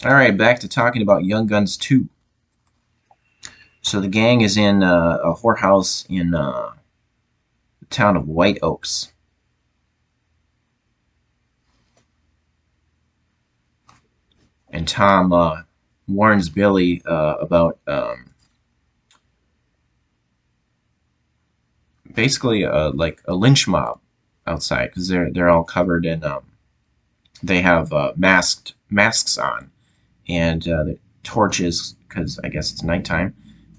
Alright, back to talking about Young Guns 2. So the gang is in a whorehouse in the town of White Oaks. And Tom warns Billy about basically like a lynch mob outside because they're all covered in they have masks on and the torches because I guess it's nighttime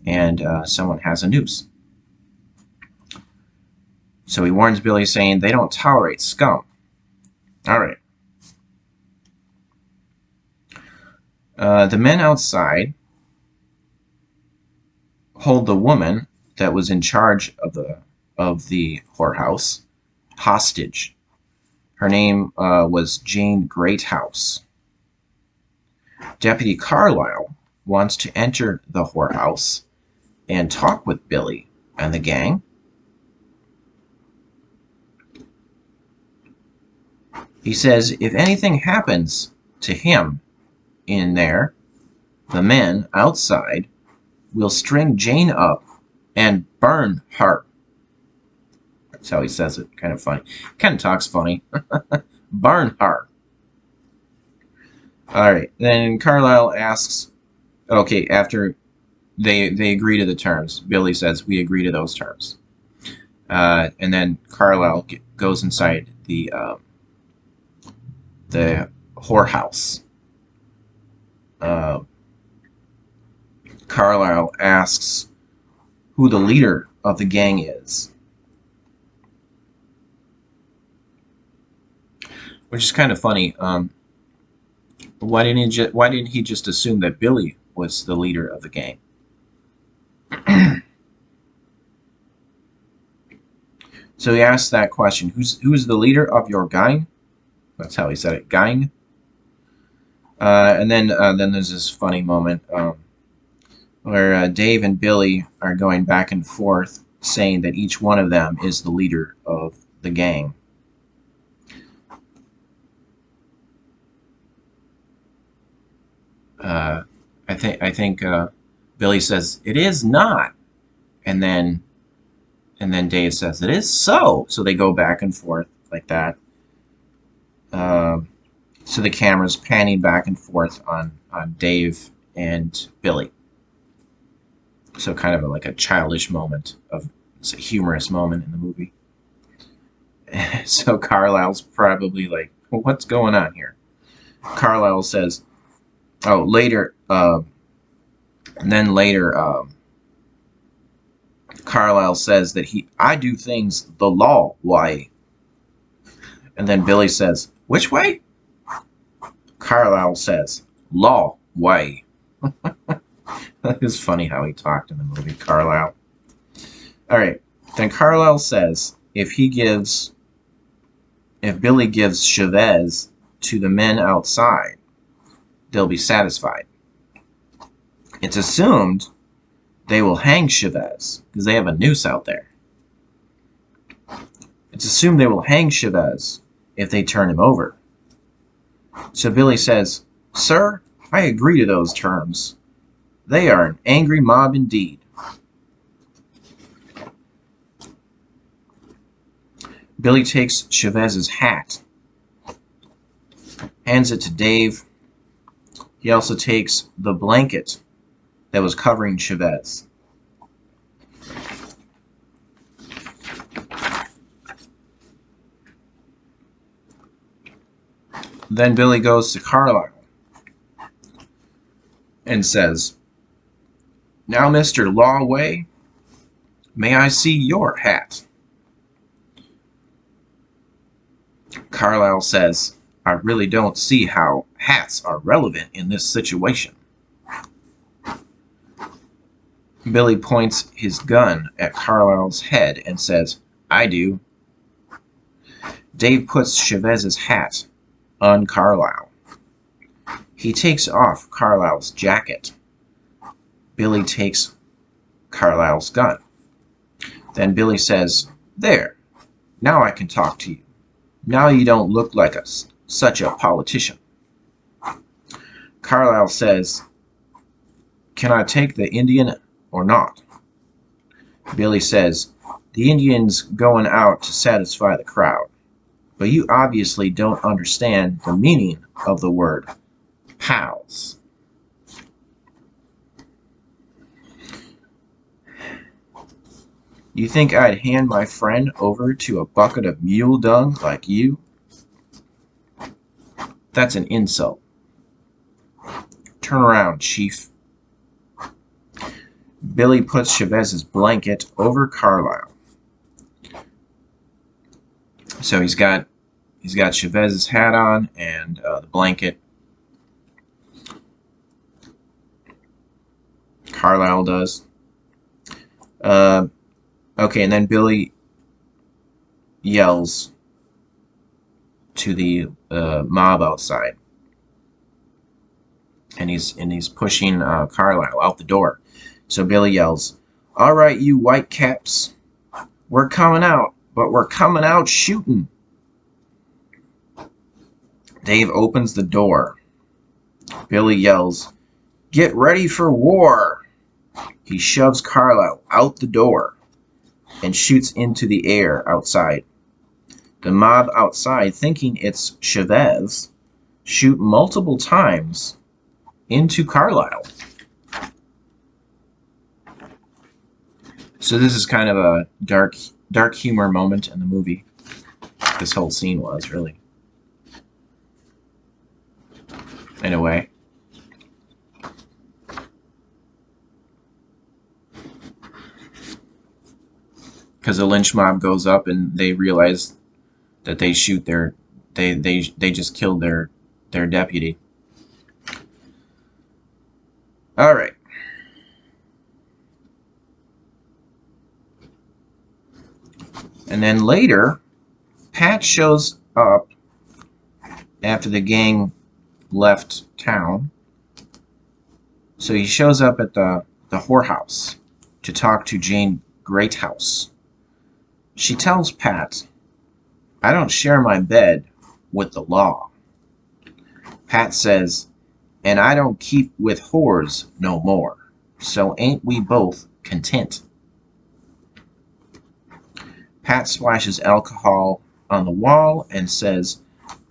and someone has a noose. So he warns Billy, saying they don't tolerate scum. All right. The men outside hold the woman that was in charge of the whorehouse hostage. Her name was Jane Greathouse. Deputy Carlisle wants to enter the whorehouse and talk with Billy and the gang. He says if anything happens to him in there, the men outside will string Jane up and burn her. That's how he says it. Kind of funny. Kind of talks funny. Burn her. All right. Then Carlisle asks, okay, after they agree to the terms, Billy says, we agree to those terms. And then Carlisle goes inside the whorehouse. Carlisle asks who the leader of the gang is, which is kind of funny. Why didn't he just assume that Billy was the leader of the gang? So he asked that question: who's the leader of your gang? That's how he said it, gang. And then there's this funny moment where Dave and Billy are going back and forth, saying that each one of them is the leader of the gang. I think Billy says it is not, and then Dave says it is so. So they go back and forth like that. So the camera's panning back and forth on Dave and Billy. So kind of like a childish moment it's a humorous moment in the movie. So Carlisle's probably like, well, what's going on here? Carlisle says, oh, later, and then later, Carlisle says that I do things the law way. And then Billy says, which way? Carlisle says, law way. It's funny how he talked in the movie, Carlisle. All right. Then Carlisle says if Billy gives Chavez to the men outside, they'll be satisfied. It's assumed they will hang Chavez because they have a noose out there. It's assumed they will hang Chavez if they turn him over. So Billy says, sir, I agree to those terms. They are an angry mob indeed. Billy takes Chavez's hat, hands it to Dave. He also takes the blanket that was covering Chavez. Then Billy goes to Carlisle and says, now, Mr. Lawway, may I see your hat? Carlisle says, I really don't see how hats are relevant in this situation. Billy points his gun at Carlisle's head and says, I do. Dave puts Chavez's hat on Carlisle. He takes off Carlisle's jacket. Billy takes Carlisle's gun. Then Billy says, there, now I can talk to you. Now you don't look like such a politician. Carlisle says, "Can I take the Indian or not?" Billy says, "The Indian's going out to satisfy the crowd, but you obviously don't understand the meaning of the word pals." "You think I'd hand my friend over to a bucket of mule dung like you? That's an insult. Turn around, Chief." Billy puts Chavez's blanket over Carlisle. So he's got Chavez's hat on and the blanket. Carlisle does. Okay, and then Billy yells to the mob outside, and he's pushing Carlisle out the door. So Billy yells, "All right, you white caps, we're coming out, but we're coming out shooting." Dave opens the door. Billy yells, "Get ready for war." He shoves Carlisle out the door and shoots into the air outside. The mob outside, thinking it's Chavez, shoot multiple times into Carlisle. So this is kind of a dark humor moment in the movie. This whole scene was, really, in a way. Because the lynch mob goes up and they realize that they shoot they just killed their deputy. All right. And then later, Pat shows up after the gang left town. So he shows up at the Whorehouse to talk to Jane Greathouse. She tells Pat, "I don't share my bed with the law." Pat says, "And I don't keep with whores no more. So ain't we both content?" Pat splashes alcohol on the wall and says,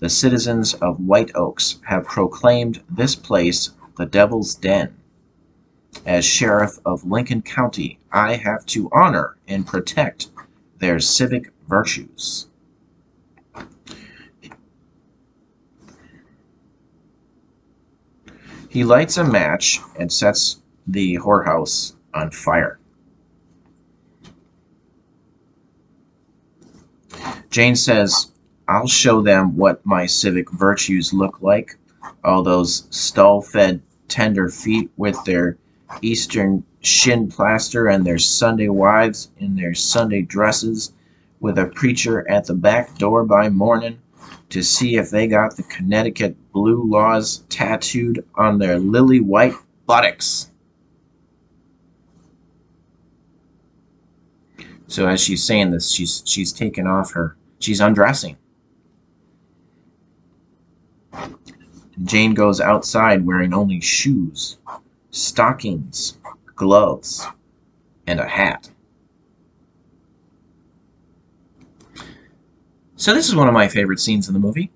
"The citizens of White Oaks have proclaimed this place the Devil's Den. As sheriff of Lincoln County, I have to honor and protect their civic virtues." He lights a match and sets the whorehouse on fire. Jane says, "I'll show them what my civic virtues look like. All those stall-fed tender feet with their Eastern shin plaster and their Sunday wives in their Sunday dresses with a preacher at the back door by morning to see if they got the Connecticut blue laws tattooed on their lily-white buttocks." So as she's saying this, she's taken off she's undressing. Jane goes outside wearing only shoes, stockings, gloves, and a hat. So this is one of my favorite scenes in the movie.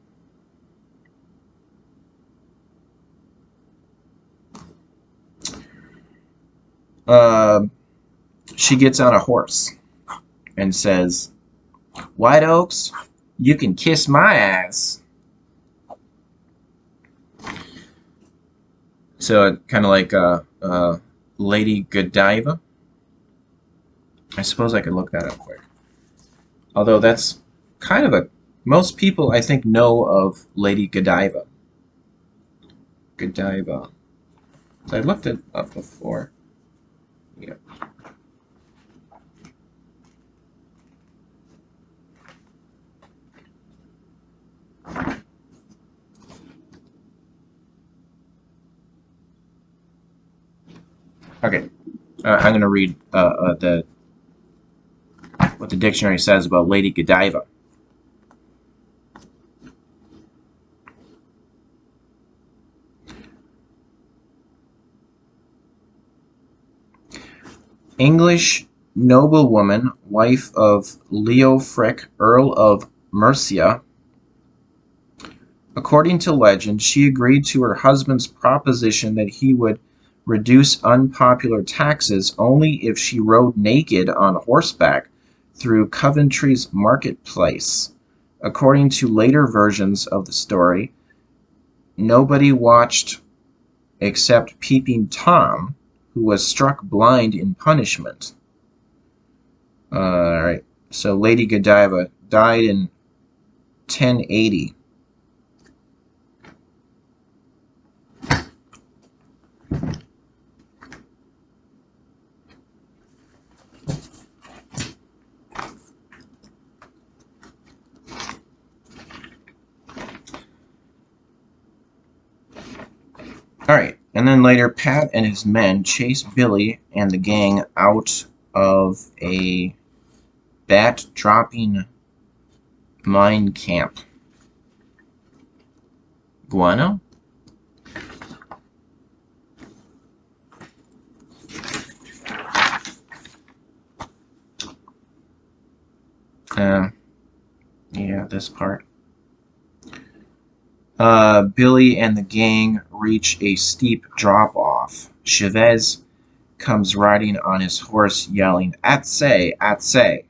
She gets on a horse and says, "White Oaks, you can kiss my ass." So kind of like Lady Godiva. I suppose I could look that up quick. Although that's kind of most people I think know of Lady Godiva. Godiva. So I looked it up before. Yeah. Okay, I'm going to read what the dictionary says about Lady Godiva. English noblewoman, wife of Leofric, Earl of Mercia. According to legend, she agreed to her husband's proposition that he would reduce unpopular taxes only if she rode naked on horseback through Coventry's marketplace. According to later versions of the story, nobody watched except Peeping Tom, who was struck blind in punishment. Alright, so Lady Godiva died in 1080. Alright, and then later Pat and his men chase Billy and the gang out of a bat-dropping mine camp. Guano? Yeah, this part. Billy and the gang reach a steep drop-off. Chavez comes riding on his horse yelling, "Atsay, Atsay!"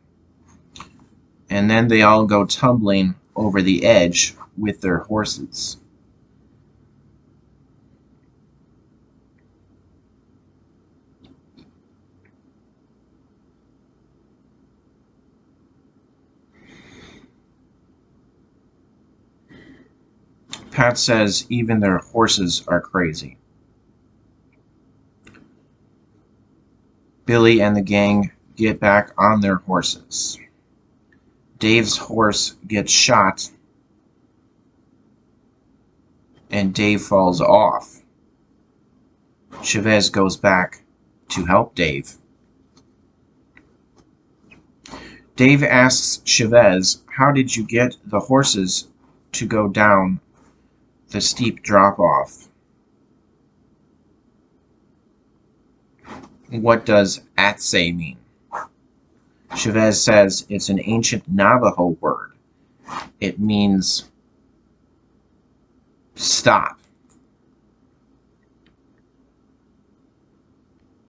And then they all go tumbling over the edge with their horses. Pat says even their horses are crazy. Billy and the gang get back on their horses. Dave's horse gets shot and Dave falls off. Chavez goes back to help Dave. Dave asks Chavez, "How did you get the horses to go down the steep drop-off?" What does "Atsay" mean? Chavez says it's an ancient Navajo word. It means stop.